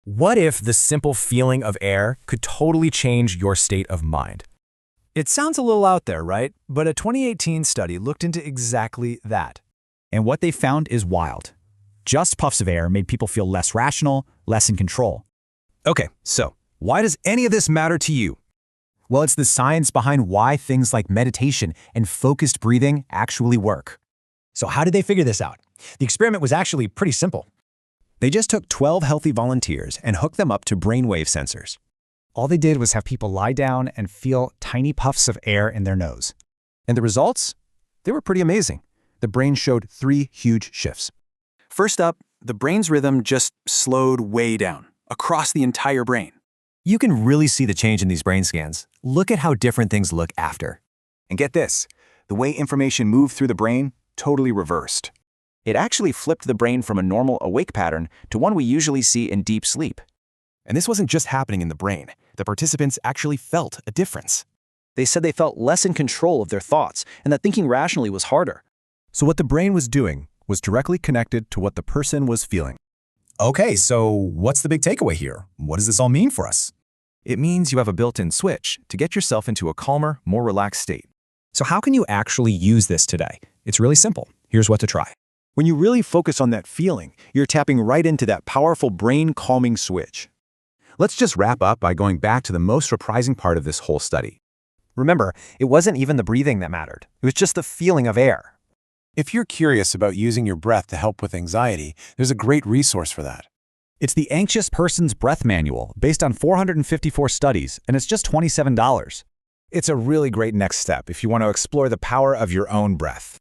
What if the simple feeling of air could totally change your state of mind? It sounds a little out there, right? But a 2018 study looked into exactly that. And what they found is wild. Just puffs of air made people feel less rational, less in control. Okay, so why does any of this matter to you? Well, it's the science behind why things like meditation and focused breathing actually work. So how did they figure this out? The experiment was actually pretty simple. They just took 12 healthy volunteers and hooked them up to brainwave sensors. All they did was have people lie down and feel tiny puffs of air in their nose. And the results? They were pretty amazing. The brain showed 3 huge shifts. First up, the brain's rhythm just slowed way down, across the entire brain. You can really see the change in these brain scans. Look at how different things look after. And get this, the way information moved through the brain totally reversed. It actually flipped the brain from a normal awake pattern to one we usually see in deep sleep. And this wasn't just happening in the brain. The participants actually felt a difference. They said they felt less in control of their thoughts and that thinking rationally was harder. So what the brain was doing was directly connected to what the person was feeling. Okay, so what's the big takeaway here? What does this all mean for us? It means you have a built-in switch to get yourself into a calmer, more relaxed state. So how can you actually use this today? It's really simple. Here's what to try. When you really focus on that feeling, you're tapping right into that powerful brain calming switch. Let's just wrap up by going back to the most surprising part of this whole study. Remember, it wasn't even the breathing that mattered. It was just the feeling of air. If you're curious about using your breath to help with anxiety, there's a great resource for that. It's the Anxious Person's Breath Manual, based on 454 studies, and it's just $27. It's a really great next step if you want to explore the power of your own breath.